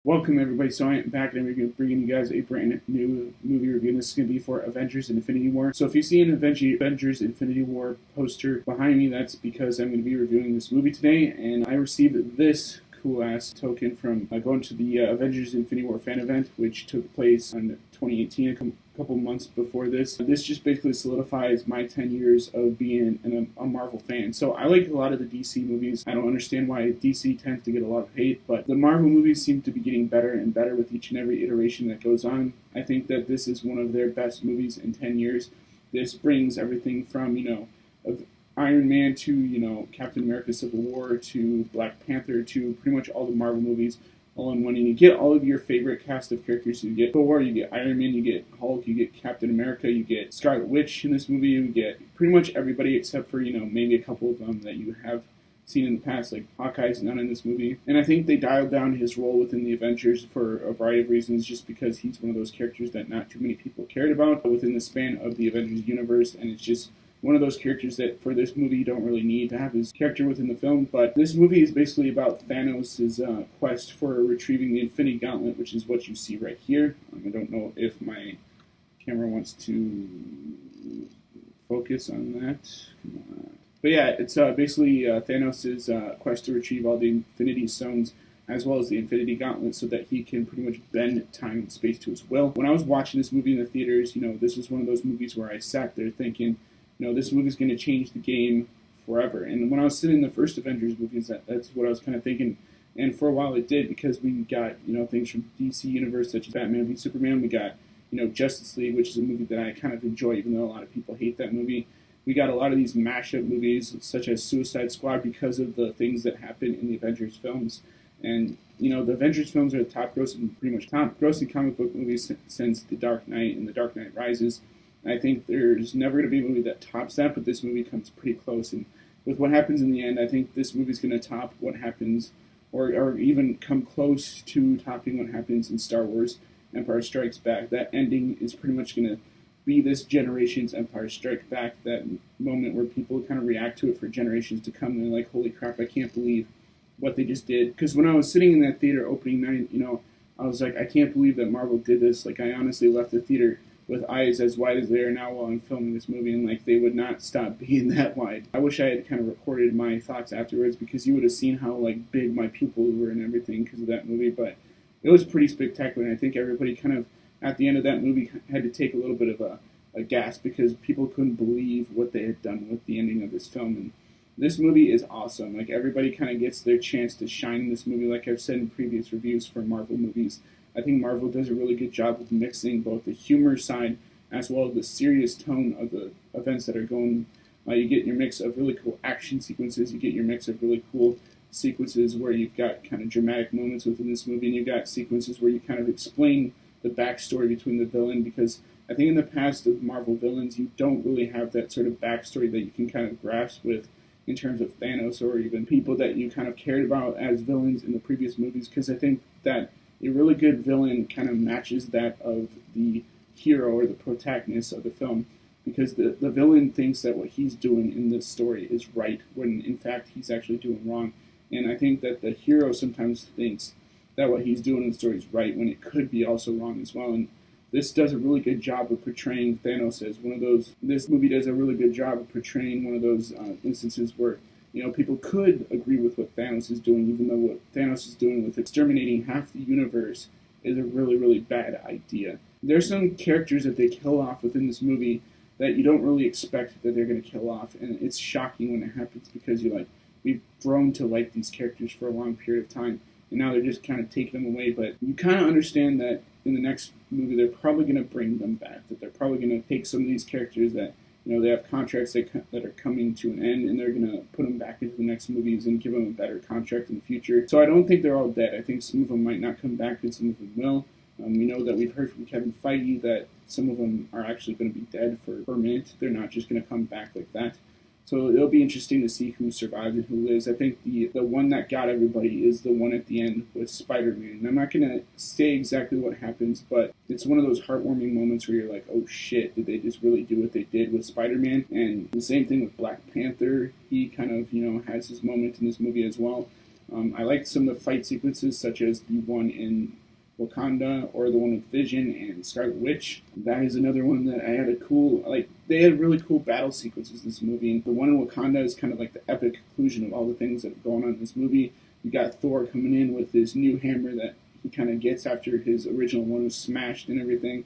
Welcome everybody, so I am back and I'm going to bring you guys a brand new movie review. This is going to be for Avengers Infinity War. So if you see an Avengers Infinity War poster behind me, that's because I'm going to be reviewing this movie today, and I received this cool ass token from going to the Avengers Infinity War fan event, which took place in 2018, a couple months before this. This just basically solidifies my 10 years of being a Marvel fan. So I like a lot of the DC movies. I don't understand why DC tends to get a lot of hate, but the Marvel movies seem to be getting better and better with each and every iteration that goes on. I think that this is one of their best movies in 10 years. This brings everything from, of Iron Man to, Captain America Civil War to Black Panther to pretty much all the Marvel movies all in one. And you get all of your favorite cast of characters. You get Thor, you get Iron Man, you get Hulk, you get Captain America, you get Scarlet Witch in this movie. You get pretty much everybody except for, maybe a couple of them that you have seen in the past, like Hawkeye's not in this movie. And I think they dialed down his role within the Avengers for a variety of reasons, just because he's one of those characters that not too many people cared about within the span of the Avengers universe, and it's just one of those characters that for this movie you don't really need to have his character within the film. But this movie is basically about Thanos' quest for retrieving the Infinity Gauntlet, which is what you see right here. I don't know if my camera wants to focus on that. But yeah, it's basically Thanos' quest to retrieve all the Infinity Stones as well as the Infinity Gauntlet so that he can pretty much bend time and space to his will. When I was watching this movie in the theaters, this was one of those movies where I sat there thinking, this movie's going to change the game forever. And when I was sitting in the first Avengers movies, that's what I was kind of thinking. And for a while it did, because we got, things from DC Universe such as Batman v Superman. We got, Justice League, which is a movie that I kind of enjoy, even though a lot of people hate that movie. We got a lot of these mashup movies, such as Suicide Squad, because of the things that happen in the Avengers films. And, the Avengers films are the pretty much top grossing comic book movies since The Dark Knight and The Dark Knight Rises. I think there's never going to be a movie that tops that, but this movie comes pretty close. And with what happens in the end, I think this movie's going to top what happens, or even come close to topping what happens in Star Wars Empire Strikes Back. That ending is pretty much going to be this generation's Empire Strikes Back, that moment where people kind of react to it for generations to come, and they're like, holy crap, I can't believe what they just did. Because when I was sitting in that theater opening night, I was like, I can't believe that Marvel did this. Like, I honestly left the theater with eyes as wide as they are now while I'm filming this movie, and they would not stop being that wide. I wish I had kind of recorded my thoughts afterwards, because you would have seen how big my pupils were and everything because of that movie. But it was pretty spectacular, and I think everybody kind of at the end of that movie had to take a little bit of a gasp, because people couldn't believe what they had done with the ending of this film. And this movie is awesome. Everybody kind of gets their chance to shine in this movie, like I've said in previous reviews for Marvel movies. I think Marvel does a really good job of mixing both the humor side as well as the serious tone of the events that are going. You get your mix of really cool action sequences. You get your mix of really cool sequences where you've got kind of dramatic moments within this movie, and you've got sequences where you kind of explain the backstory between the villain, because I think in the past of Marvel villains, you don't really have that sort of backstory that you can kind of grasp with in terms of Thanos, or even people that you kind of cared about as villains in the previous movies, because I think that a really good villain kind of matches that of the hero or the protagonist of the film, because the villain thinks that what he's doing in this story is right, when in fact he's actually doing wrong. And I think that the hero sometimes thinks that what he's doing in the story is right, when it could be also wrong as well. And this does a really good job of portraying Thanos as one of those. This movie does a really good job of portraying one of those instances where people could agree with what Thanos is doing, even though what Thanos is doing with exterminating half the universe is a really, really bad idea. There's some characters that they kill off within this movie that you don't really expect that they're going to kill off, and it's shocking when it happens, because we've grown to like these characters for a long period of time, and now they're just kind of taking them away. But you kind of understand that in the next movie they're probably going to bring them back, that they're probably going to take some of these characters that they have contracts that are coming to an end, and they're going to put them back into the next movies and give them a better contract in the future. So I don't think they're all dead. I think some of them might not come back, and some of them will. We know that we've heard from Kevin Feige that some of them are actually going to be dead for permanent. They're not just going to come back like that. So it'll be interesting to see who survives and who lives. I think the one that got everybody is the one at the end with Spider-Man. And I'm not going to say exactly what happens, but it's one of those heartwarming moments where you're like, oh shit, did they just really do what they did with Spider-Man? And the same thing with Black Panther. He kind of, has his moment in this movie as well. I liked some of the fight sequences, such as the one in Wakanda or the one with Vision and Scarlet Witch. That is another one that I had a cool, like, they had really cool battle sequences in this movie. And the one in Wakanda is kind of like the epic conclusion of all the things that are going on in this movie. You got Thor coming in with his new hammer that he kind of gets after his original one was smashed and everything.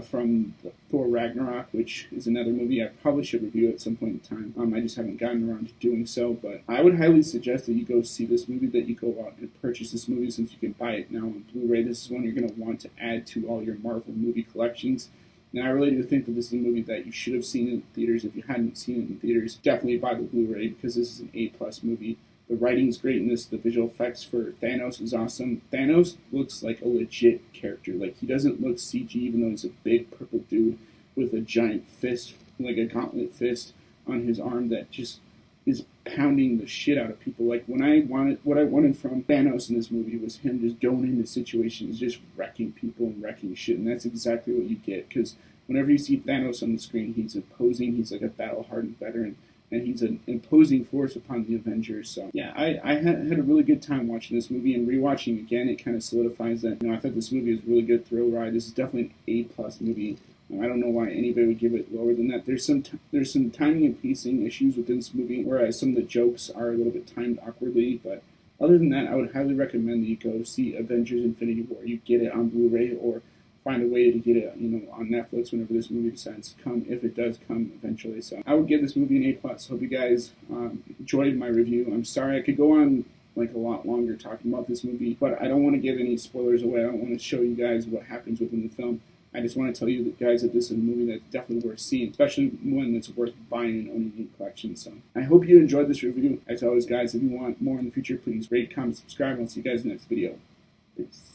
From Thor Ragnarok, which is another movie I probably should review at some point in time. I just haven't gotten around to doing so, but I would highly suggest that you go see this movie, that you go out and purchase this movie since you can buy it now on Blu-ray. This is one you're going to want to add to all your Marvel movie collections. And I really do think that this is a movie that you should have seen in theaters. If you hadn't seen it in theaters, definitely buy the Blu-ray because this is an A-plus movie. The writing's great in this. The visual effects for Thanos is awesome. Thanos looks like a legit character. Like, he doesn't look CG, even though he's a big purple dude with a giant fist, like a gauntlet fist on his arm that just is pounding the shit out of people. Like, what I wanted from Thanos in this movie was him just going into situations, just wrecking people and wrecking shit. And that's exactly what you get. Because whenever you see Thanos on the screen, he's imposing. He's like a battle-hardened veteran. And he's an imposing force upon the Avengers. So, yeah, I had a really good time watching this movie, and rewatching again, it kind of solidifies that. I thought this movie was a really good thrill ride. This is definitely an A-plus movie. I don't know why anybody would give it lower than that. There's some timing and pacing issues within this movie, whereas some of the jokes are a little bit timed awkwardly. But other than that, I would highly recommend that you go see Avengers Infinity War. You get it on Blu-ray or find a way to get it, on Netflix whenever this movie decides to come, if it does come eventually. So I would give this movie an A+. Hope you guys enjoyed my review. I'm sorry I could go on like a lot longer talking about this movie, but I don't want to give any spoilers away. I don't want to show you guys what happens within the film. I just want to tell you guys that this is a movie that's definitely worth seeing, especially one that's worth buying and owning in collection. So I hope you enjoyed this review. As always, guys, if you want more in the future, please rate, comment, subscribe, and I'll see you guys in the next video. Peace.